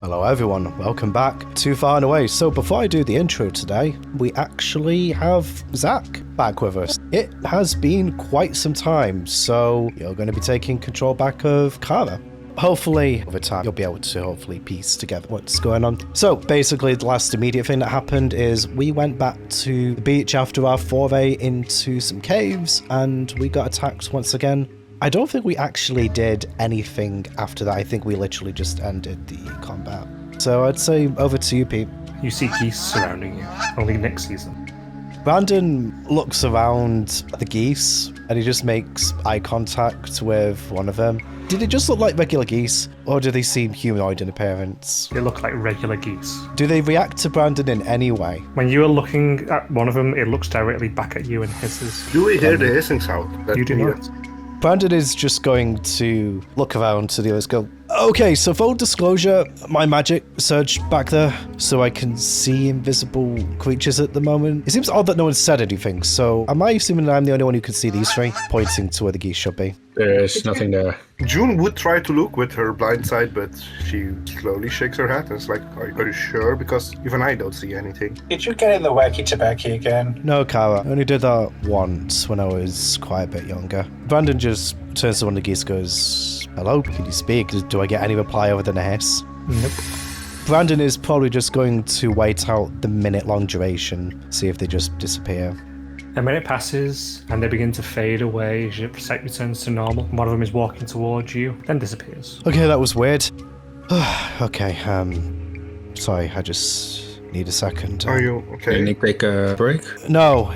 Hello everyone, welcome back to Far and Away. So before I do the intro today, we actually have Zach back with us. It has been quite some time, so you're going to be taking control back of Kara. Hopefully, over time, you'll be able to hopefully piece together what's going on. So basically, the last immediate thing that happened is we went back to the beach after our foray into some caves, and we got attacked once again. I don't think we actually did anything after that. I think we literally just ended the combat. So I'd say over to you, Pete. You see geese surrounding you, only next season. Brandon looks around the geese and he just makes eye contact with one of them. Did it just look like regular geese, or do they seem humanoid in appearance? They look like regular geese. Do they react to Brandon in any way? When you are looking at one of them, it looks directly back at you and hisses. Do we hear the hissing sound? You do not. Brandon is just going to look around to the others, go, okay, so full disclosure, my magic surged back there so I can see invisible creatures at the moment. It seems odd that no one said anything, so am I assuming that I'm the only one who can see these three, pointing to where the geese should be? There's nothing there. June would try to look with her blind side, but she slowly shakes her head and is like, are you sure? Because even I don't see anything. Did you get in the wacky tobacco again? No, Kara. I only did that once when I was quite a bit younger. Brandon just turns to one of the geese and goes, hello, can you speak? Do I get any reply other than a hiss? Nope. Brandon is probably just going to wait out the minute-long duration, see if they just disappear. A minute passes and they begin to fade away as your sight returns to normal. One of them is walking towards you, then disappears. Okay, that was weird. Okay, sorry, I just need a second. Are you okay? Can you take a break? No,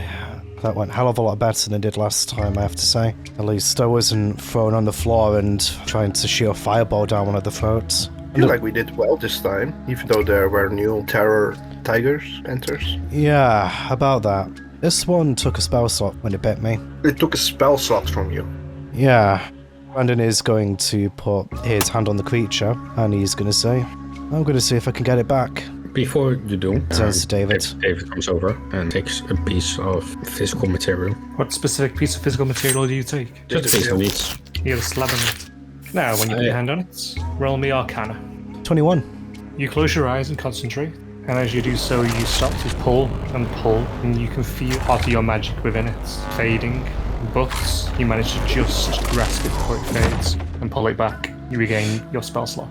that went a hell of a lot better than it did last time, I have to say. At least I wasn't thrown on the floor and trying to shoot a fireball down one of the throats. I feel like we did well this time, even though there were new terror tigers enters. Yeah, about that. This one took a spell slot when it bit me. It took a spell slot from you. Yeah. Brandon is going to put his hand on the creature, and he's going to say, I'm going to see if I can get it back. Before you do, Turns to David. David comes over and takes a piece of physical material. What specific piece of physical material do you take? Just based on needs. You have a slab on it. Now, when you put your hand on it, roll me Arcana. 21. You close your eyes and concentrate. And as you do so, you start to pull, and you can feel part of your magic within it fading. But you manage to just grasp it before it fades and pull it back. You regain your spell slot.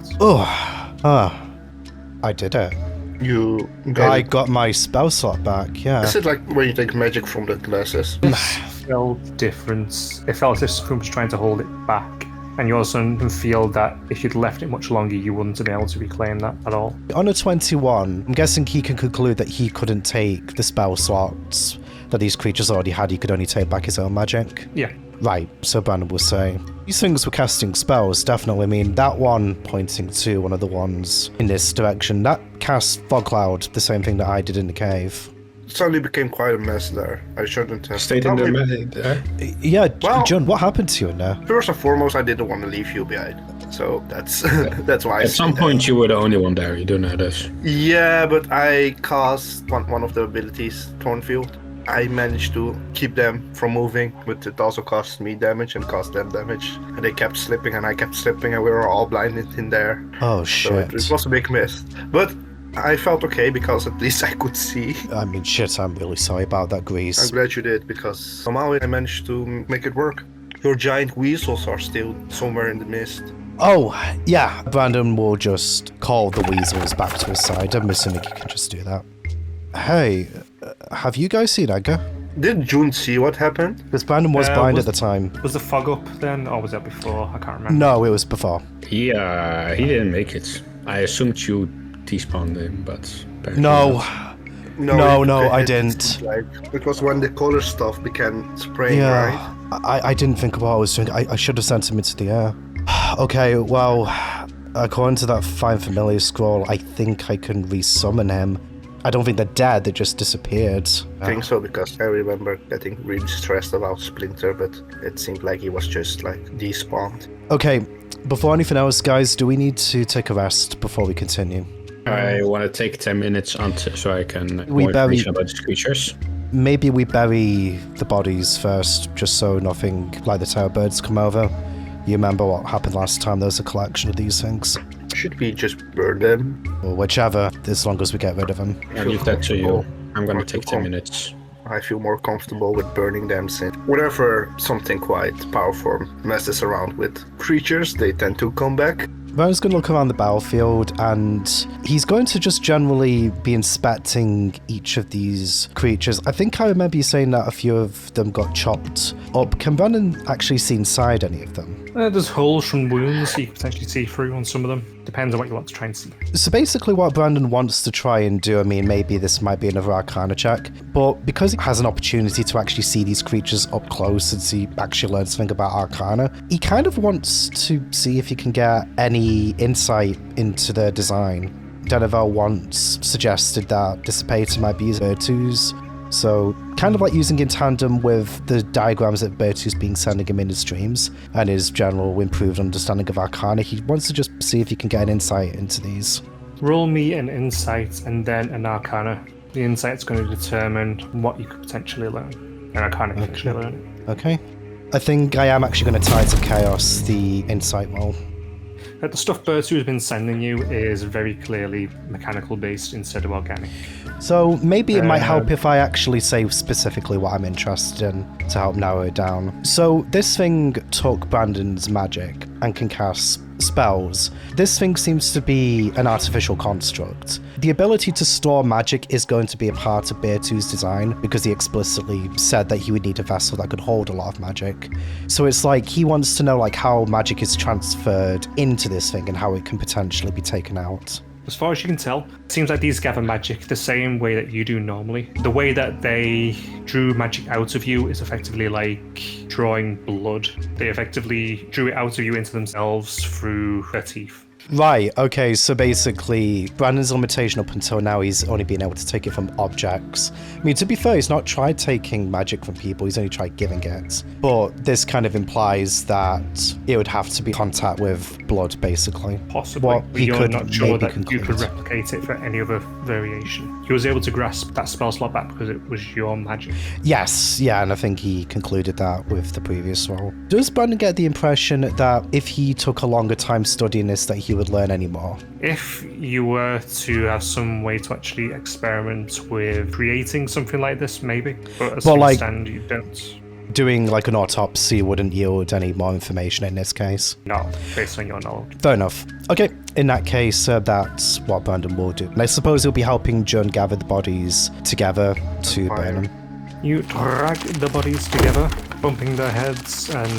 I did it. You I got my spell slot back, yeah. Is it like when you take magic from the glasses? It felt different. It felt as if something was trying to hold it back. And you also can feel that if you'd left it much longer, you wouldn't have been able to reclaim that at all. On a 21, I'm guessing he can conclude that he couldn't take the spell slots that these creatures already had. He could only take back his own magic. Yeah. Right, so Brandon will say, these things were casting spells, definitely. I mean, that one pointing to one of the ones in this direction, that cast Fog Cloud, the same thing that I did in the cave. It suddenly became quite a mess there. I shouldn't have. Stayed in there. Yeah, Well- John, what happened to you in there? First and foremost, I didn't want to leave you behind. So that's that's why I At some stayed point, you were the only one there. You do know this. there. Yeah, but I cast one of the abilities, Thornfield. I managed to keep them from moving, but it also cost me damage and cost them damage. And they kept slipping and I kept slipping and we were all blinded in there. Oh, So shit. it was a big miss. But I felt okay because at least I could see. I mean, shit, I'm really sorry about that, I'm Grease. glad you did because somehow I managed to make it work. Your giant weasels are still somewhere in the mist. Oh, yeah, Brandon will just call the weasels back to his side. I'm assuming he can just do that. Hey, have you guys seen Edgar? Did June see what happened? Because Brandon was blind at the time. Was the fog up then, or was that before? I can't remember. No, it was before. He didn't make it. I assumed you despawned him, but apparently No. not. No, I didn't. Like, it was when the color stuff began spraying, Yeah, right? I didn't think about what I was doing. I should have sent him into the air. Okay, well, according to that Find Familiar scroll, I think I can resummon him. I don't think they're dead, they just disappeared. I think so because I remember getting really stressed about Splinter, but it seemed like he was just like despawned. Okay, before anything else, guys, do we need to take a rest before we continue? I want to take 10 minutes until so I can We more bury- information about these creatures. Maybe we bury the bodies first, just so nothing like the terror birds come over. You remember what happened last time? There was a collection of these things. Should we just burn them? Or whichever, as long as we get rid of them. I'll leave that to you. I'm gonna take 10 minutes. I feel more comfortable with burning them since whenever something quite powerful messes around with creatures, they tend to come back. Ryan's going to look around the battlefield and he's going to just generally be inspecting each of these creatures. I think I remember you saying that a few of them got chopped up. Can Brandon actually see inside any of them? There's holes from wounds you can potentially see through on some of them. Depends on what you want to try and see. So basically what Brandon wants to try and do, I mean, maybe this might be another Arcana check, but because he has an opportunity to actually see these creatures up close and he actually learns something about Arcana, he kind of wants to see if he can get any insight into their design. Denivel once suggested that Dissipator might be Virtus, so kind of like using in tandem with the diagrams that Virtus being sending him in his streams and his general improved understanding of Arcana, he wants to just see if he can get an insight into these. Roll me an insight and then an Arcana. The insight's going to determine what you could potentially learn. An Arcana can actually learn it. Okay. I think I am actually going to tie to Chaos the insight roll. The stuff Bertu has been sending you is very clearly mechanical based instead of organic. So maybe it might help if I actually say specifically what I'm interested in to help narrow it down. So this thing took Brandon's magic and can cast spells. This thing seems to be an artificial construct. The ability to store magic is going to be a part of Bertu's design because he explicitly said that he would need a vessel that could hold a lot of magic. So it's like he wants to know like how magic is transferred into this thing and how it can potentially be taken out. As far as you can tell, it seems like these gather magic the same way that you do normally. The way that they drew magic out of you is effectively like drawing blood. They effectively drew it out of you into themselves through their teeth. Right, okay, so basically, Brandon's limitation up until now, he's only been able to take it from objects. I mean, to be fair, he's not tried taking magic from people, he's only tried giving it. But this kind of implies that it would have to be contact with blood, basically. Possibly, What but he you're could not sure that conclude. you could replicate it for any other variation. He was able to grasp that spell slot back because it was your magic. Yes, yeah, and I think he concluded that with the previous roll. Does Brandon get the impression that if he took a longer time studying this, that he would learn any more? If you were to have some way to actually experiment with creating something like this, maybe. But as Well, things like- stand, you don't. Doing like an autopsy wouldn't yield any more information in this case. Not based on your knowledge. Fair enough. Okay, in that case, that's what Brandon will do. And I suppose he'll be helping Jun gather the bodies together to burn them. You drag the bodies together, bumping their heads and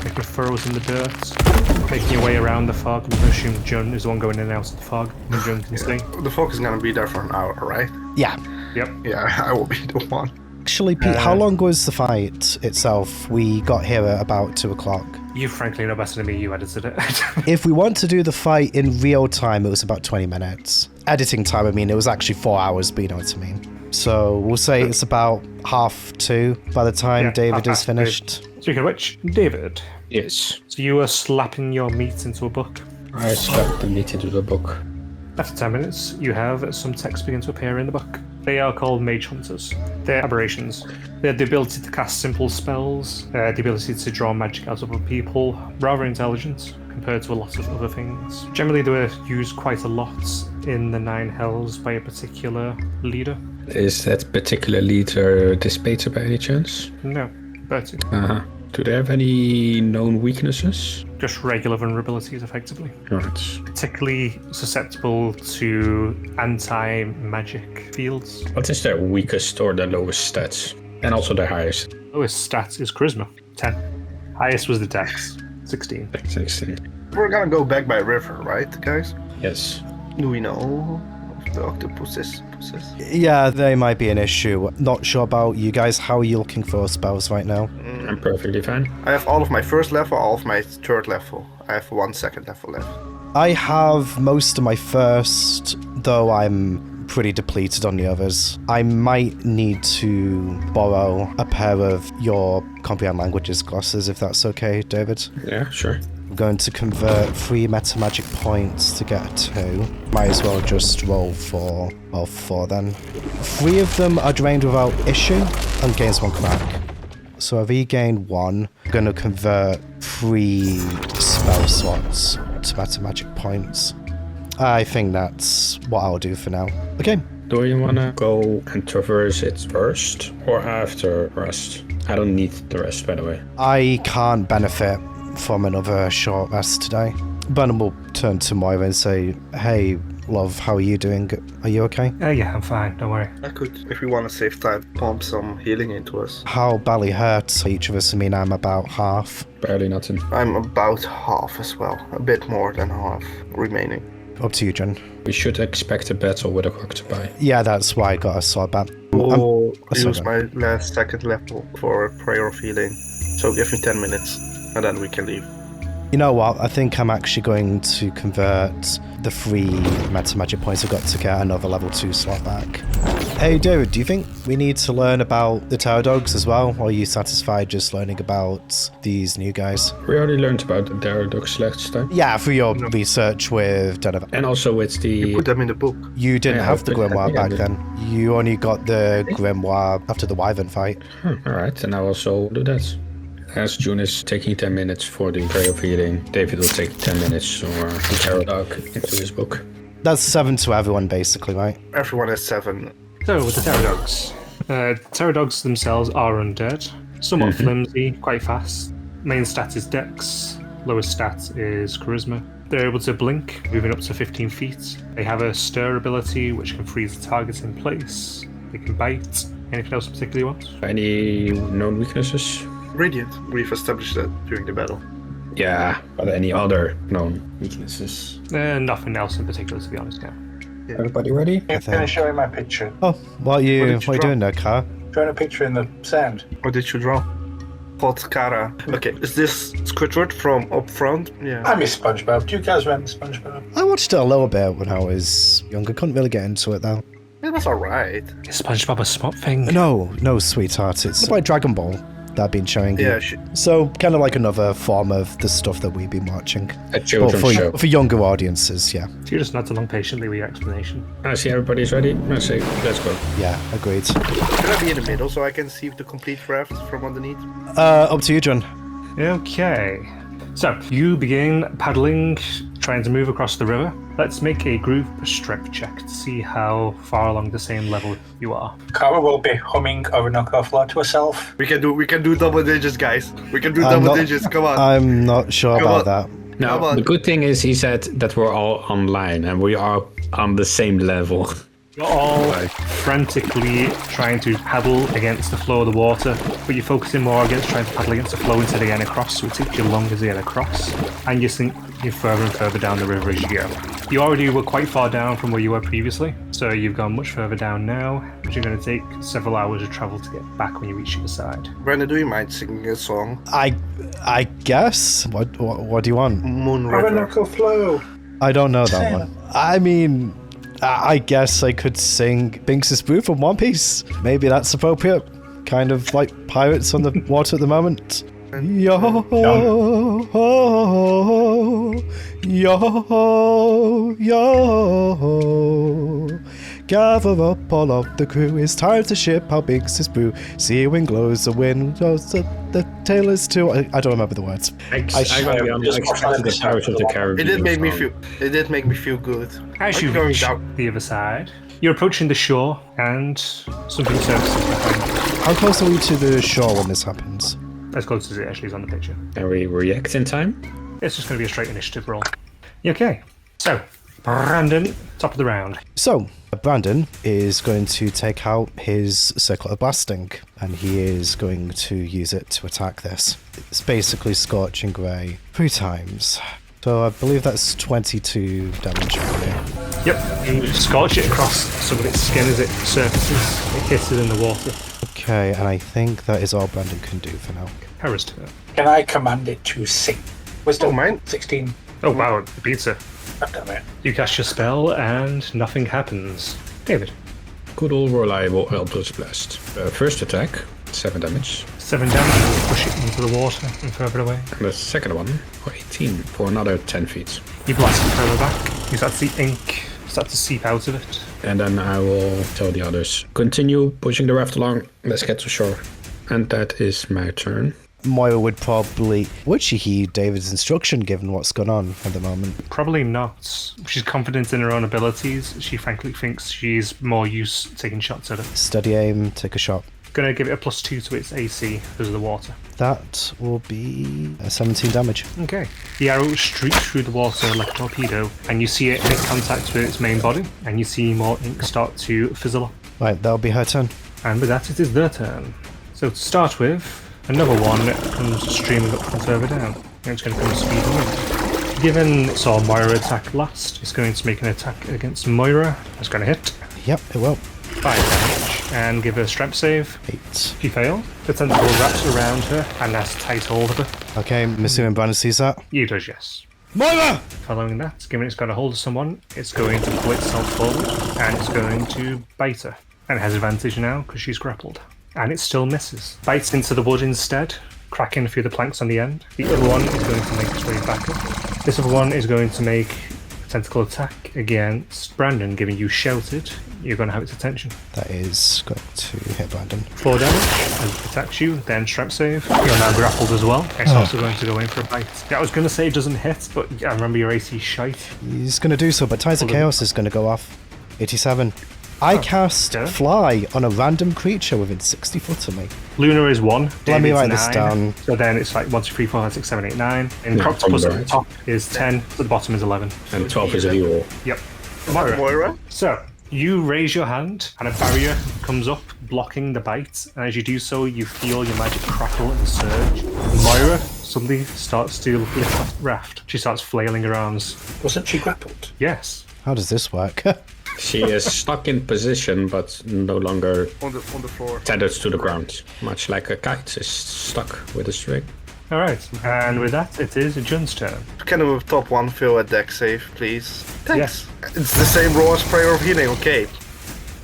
making furrows in the dirt, making your way around the fog. I assume Jun is the one going in and out of the fog, and Jun can see. The fog is gonna be there for an hour, right? Yeah. Yep. Yeah, I will be the one. Actually, Pete, how long was the fight itself? We got here at about 2 o'clock. You frankly know better than me, you edited it. If we want to do the fight in real time, it was about 20 minutes. Editing time, I mean, it was actually 4 hours, but you know what I mean. So we'll say it's about 1:30 by the time Yeah, David is 2:30. finished. Speaking of which, David, Yes, so you were slapping your meat into a book. I slapped the meat into the book. After 10 minutes, you have some text begin to appear in the book. They are called mage hunters. They're aberrations. They have the ability to cast simple spells, the ability to draw magic out of other people, rather intelligent compared to a lot of other things. Generally, they were used quite a lot in the Nine Hells by a particular leader. Is that particular leader Dissipator by any chance? No, Bertie. Uh-huh. Do they have any known weaknesses? Just regular vulnerabilities, effectively. Right. Particularly susceptible to anti-magic fields. What is their weakest or their lowest stats? And also their highest? Lowest stat is Charisma, 10. Highest was the Dex, 16. 16. We're gonna go back by river, right, guys? Yes. Do we know if the octopuses? Yeah, they might be an issue. Not sure about you guys. How are you looking for spells right now? I'm perfectly fine. I have all of my first level, all of my third level. I have 1 second level left. I have most of my first, though I'm pretty depleted on the others. I might need to borrow a pair of your Comprehend Languages glasses, if that's okay, David. Yeah, sure. I'm going to convert 3 meta magic points to get a 2. Might as well just roll for, well, 4 then. 3 of them are drained without issue and gains 1 crack. So I've regained 1. I'm going to convert 3 spell slots to meta magic points. I think that's what I'll do for now. Okay. Do you want to go and traverse it first or after rest? I don't need the rest, by the way. I can't benefit from another short rest today. Burnham will turn to Moira and say, hey, love, how are you doing? Are you okay? Yeah, I'm fine. Don't worry. I could, if we want to save time, pump some healing into us. How badly hurt each of us? I mean, I'm about half. Barely nothing. I'm about half as well. A bit more than half remaining. Up to you, Jen. We should expect a battle with a octopi. Yeah, that's why I got a sword back. I'll sorry, use my last second level for Prayer of Healing. So give me 10 minutes, and then we can leave. You know what? I think I'm actually going to convert the 3 meta magic points I got to get another level 2 slot back. Hey dude, do you think we need to learn about the Pterodogs as well? Or are you satisfied just learning about these new guys? We already learned about the Pterodogs last time. Yeah, for your research with Donovan. And also with the... Put them in the book. You didn't Yeah, have the but- Grimoire yeah, back then. You only got the Grimoire after the Wyvern fight. Alright, and I'll also do that. As June is taking 10 minutes for the Prayer of Healing, David will take 10 minutes for the Pterodog into his book. That's 7 to everyone, basically, right? Everyone has 7. So, with the pterodogs. Pterodogs themselves are undead, somewhat flimsy, quite fast. Main stat is Dex, lowest stat is Charisma. They're able to blink, moving up to 15 feet. They have a Stir ability, which can freeze the targets in place. They can bite. Anything else particularly you want? Any known weaknesses? Radiant. We've established that during the battle. Yeah, but any other known weaknesses? Nothing else in particular, to be honest, now. Everybody ready? Can I show you my picture? Oh, what are you did you draw? doing there, Car? Drawing a picture in the sand. What did you draw? Potkara. Okay, is this Squidward from up front? Yeah. I miss SpongeBob. Do you guys remember SpongeBob? I watched it a little bit when I was younger. Couldn't really get into it, though. It was alright. Is SpongeBob a spot thing? No, sweetheart. It's like Dragon Ball that I've been showing you. Yeah, So, kind of like another form of the stuff that we've been watching. A But children's show. for younger audiences, yeah. So you just nod along patiently with your explanation. I see everybody's ready. I say, let's go. Yeah, agreed. Can I be in the middle so I can see the complete raft from underneath? Up to you, John. Okay. So, you begin paddling, trying to move across the river. Let's make a group strength check to see how far along the same level you are. Kara will be humming over knockoff law to herself. We can do double digits, guys. We can do I'm double not- digits. Come on. I'm not sure Come about on. that. Now, Come on. the good thing is he said that we're all online and we are on the same level. You're all frantically trying to paddle against the flow of the water, but you're focusing more against trying to paddle against the flow instead of getting across, so it takes you longer to get across, and you sink you further and further down the river as you go. You already were quite far down from where you were previously, so you've gone much further down now, which you're going to take several hours of travel to get back when you reach the other side. Brandon, do you mind singing a song? I guess. What do you want? Moon Over River. knockoff flow. I don't know that one. I mean, I guess I could sing Binks' Brew from One Piece. Maybe that's appropriate. Kind of like pirates on the water at the moment. Yo, yo, yo. Gather up all of the crew. It's time to ship out Binks' Brew. See you when glows the wind. The tail is too. I don't remember the words. I gotta be honest, I expected the Pirates of the Caribbean. It did make me song. feel. It did make me feel good. As Are you you going reach down? the other side, you're approaching the shore, and something surfaces behind you. How close are we to the shore when this happens? As close as it actually is on the picture. And we react in time? It's just going to be a straight initiative roll. Okay, so Brandon, top of the round. So, Brandon is going to take out his Circle of Blasting, and he is going to use it to attack this. It's basically Scorching Ray 3 times. So I believe that's 22 damage. Yep, you scorch it across some of its skin as it surfaces. It hisses in the water. Okay, and I think that is all Brandon can do for now. Harris turn. Can I command it to sing? Wisdom, Oh, mine? 16. Oh wow, it beats it. God damn it. You cast your spell and nothing happens. David, Good old reliable Eldritch Blast. First attack, 7 damage. 7 damage, you push it into the water and further away. And the second one, for 18, for another 10 feet. You blast it further back. You start to see ink start to seep out of it. And then I will tell the others, continue pushing the raft along, let's get to shore. And that is my turn. Moira would probably... Would she heed David's instruction given what's gone on at the moment? Probably not. She's confident in her own abilities. She frankly thinks she's more used to taking shots at it. Steady aim, take a shot. Gonna give it a +2 to its AC because of the water. That will be 17 damage. Okay. The arrow streaks through the water like a torpedo, and you see it make contact with its main body, and you see more ink start to fizzle up. Right, that'll be her turn. And with that, it is their turn. So to start with, another one comes streaming up from further down. And it's going to come speeding in. Given it saw Moira attack last, it's going to make an attack against Moira. That's going to hit. Yep, it will. 5 damage. And give her a strength save. 8. She failed. The tentacle wraps around her and has a tight hold of her. Okay, I'm assuming Brandon sees that. You does, yes. Moira! Following that, given it's got a hold of someone, it's going to pull itself forward and it's going to bite her. And it has advantage now because she's grappled. And it still misses. Bites into the wood instead, cracking through the planks on the end. The other one is going to make its way back up. This other one is going to make a tentacle attack against Brandon, giving you sheltered. You're going to have its attention. That is going to hit Brandon. 4 damage as it attacks you, then strength save. You're now grappled as well. It's also going to go in for a bite. Yeah, I was going to say it doesn't hit, but I remember your AC shite. He's going to do so, but Ties of Chaos is going to go off. 87. I cast okay. Fly on a random creature within 60 foot of me. Luna is 1. Let me David's write this 9. down. So then it's like 1, 2, 3, 4, 5, 6, 7, 8, 9. And Yeah, Croctopus from at the the top is 10, at the bottom is 11. And 12 is a reroll. Yep. Moira. Moira? So, you raise your hand, and a barrier comes up, blocking the bite. And as you do so, you feel your magic crackle and surge. Moira suddenly starts to lift off the raft. She starts flailing her arms. Wasn't she grappled? Yes. How does this work? She is stuck in position, but no longer On the floor. tethered to the ground. Much like a kite is stuck with a string. Alright. And with that, it is Jun's turn. Can the top one fail a deck save, please? Thanks. Yes. It's the same roll as Prayer of Healing, okay.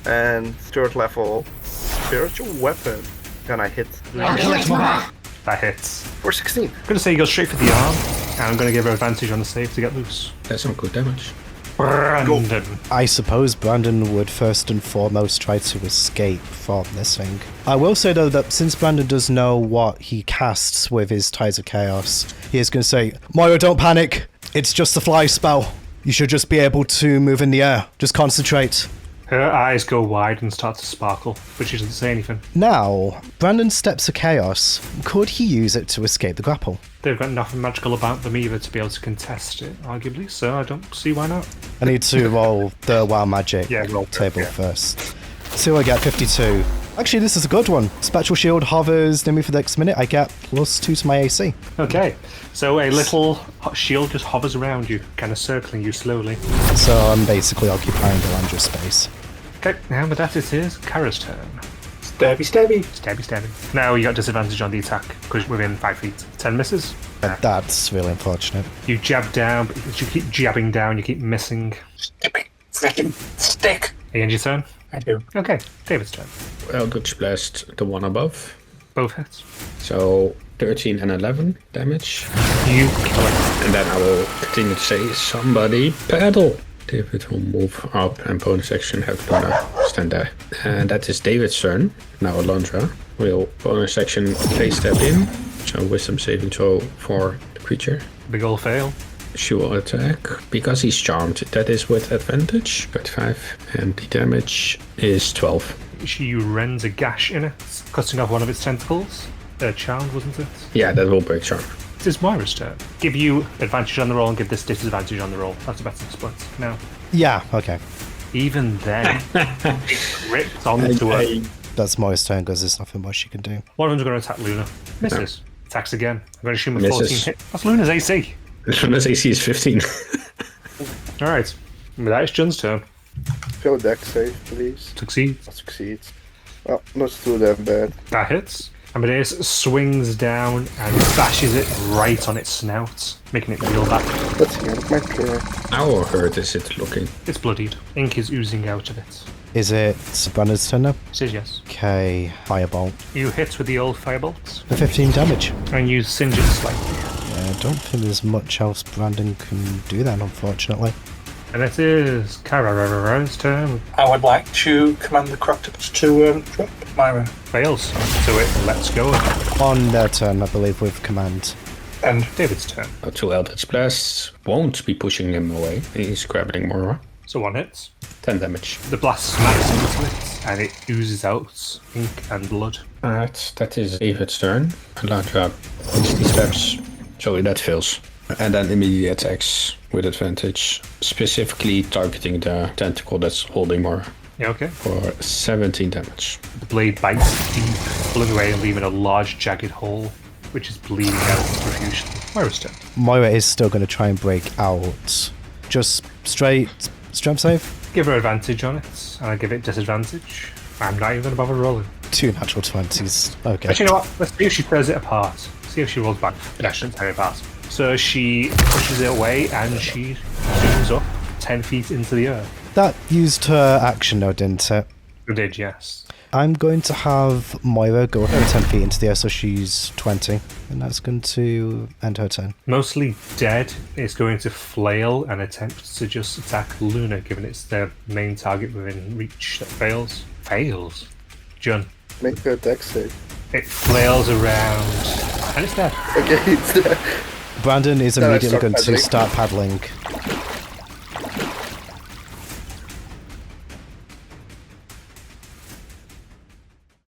And 3rd level spiritual weapon. Can I hit? That hits. For 16. I'm going to say you go straight for the arm, and I'm going to give her advantage on the save to get loose. That's some good damage. Brandon. I suppose Brandon would first and foremost try to escape from this thing. I will say though that since Brandon does know what he casts with his Ties of Chaos, he is going to say, Moira, don't panic. It's just a fly spell. You should just be able to move in the air. Just concentrate. Her eyes go wide and start to sparkle, but she doesn't say anything. Now, Brandon's Steps of Chaos. Could he use it to escape the grapple? They've got nothing magical about them either to be able to contest it, arguably, so I don't see why not. I need to roll the Wild Magic Yeah, roll it, table yeah. first. So I get 52. Actually, this is a good one. Spectral Shield hovers near me for the next minute. I get +2 to my AC. Okay, so a little shield just hovers around you, kind of circling you slowly. So I'm basically occupying the Landra space. Okay, now with that it is Kara's turn. Stabby, stabby. Stabby, stabby. Now you got disadvantage on the attack, because within 5 feet. 10 misses. That's really unfortunate. You jab down, but as you keep jabbing down, you keep missing. Stick. Freaking stick. End your turn. I do. Okay, David's turn. Eldritch Blast, the one above. Both hits. So 13 and 11 damage. You kill it. And then I will continue to say, somebody paddle. David will move up and bonus action have Luna stand there. And that is David's turn. Now Alondra will bonus action face step in. So wisdom saving throw for the creature. Big ol' fail. She will attack because he's charmed. That is with advantage. 35. And the damage is 12. She rends a gash in it, cutting off one of its tentacles. Charmed, wasn't it? Yeah, that will break charm. It is Moira's turn. Give you advantage on the roll and give this disadvantage on the roll. That's a better split. Now, Yeah, okay. even then, it ripped onto her. That's Moira's turn because there's nothing more she can do. One of them's going to attack Luna. Misses. Attacks again. I'm going to assume a 14 Misses. hit. That's Luna's AC. Luna's AC is 15. Alright. With that, it's Jun's turn. Fail a deck save, please. Succeed. Succeeds. Well, not too damn bad. That hits. Amadeus swings down and bashes it right on its snout, making it reel back. That's the end of my turn. How hurt is it looking? It's bloodied. Ink is oozing out of it. Is it Brandon's turn now? It says yes. Okay, Firebolt. You hit with the old firebolt, For 15 damage. and you singe it slightly. Yeah, I don't think there's much else Brandon can do then, unfortunately. And it is Carrara's turn. I would like to command the croctopus to drop Myra. Fails. So it lets go. On their turn, I believe, with command. And David's turn. Two Eldritch Blasts won't be pushing him away. He's grabbing Mora. So 1 hits. 10 damage. The blast smacks into it, and it oozes out ink and blood. Alright, that is David's turn. Elandra instantly stabs. So that fails. And then immediately attacks with advantage, specifically targeting the tentacle that's holding Mora Yeah, okay. for 17 damage. The blade bites deep, pulling away and leaving a large jagged hole, which is bleeding out profusely. Myra's turn. Moira is still going to try and break out. Just straight strength save. Give her advantage on it, and I give it disadvantage. I'm not even going to bother rolling. 2 natural 20s. Okay. Actually, you know what? Let's see if she tears it apart. See if she rolls back. But I shouldn't tear it apart. So she pushes it away, and she zooms up 10 feet into the earth. That used her action though, didn't it? It did, yes. I'm going to have Moira go up 10 feet into the air so she's 20. And that's going to end her turn. Mostly dead is going to flail and attempt to just attack Luna, given it's their main target within reach. That fails. Fails. Jun. Make a dex save. It flails around, and it's dead. Okay, it's there. Brandon is No, immediately start going to paddling. start paddling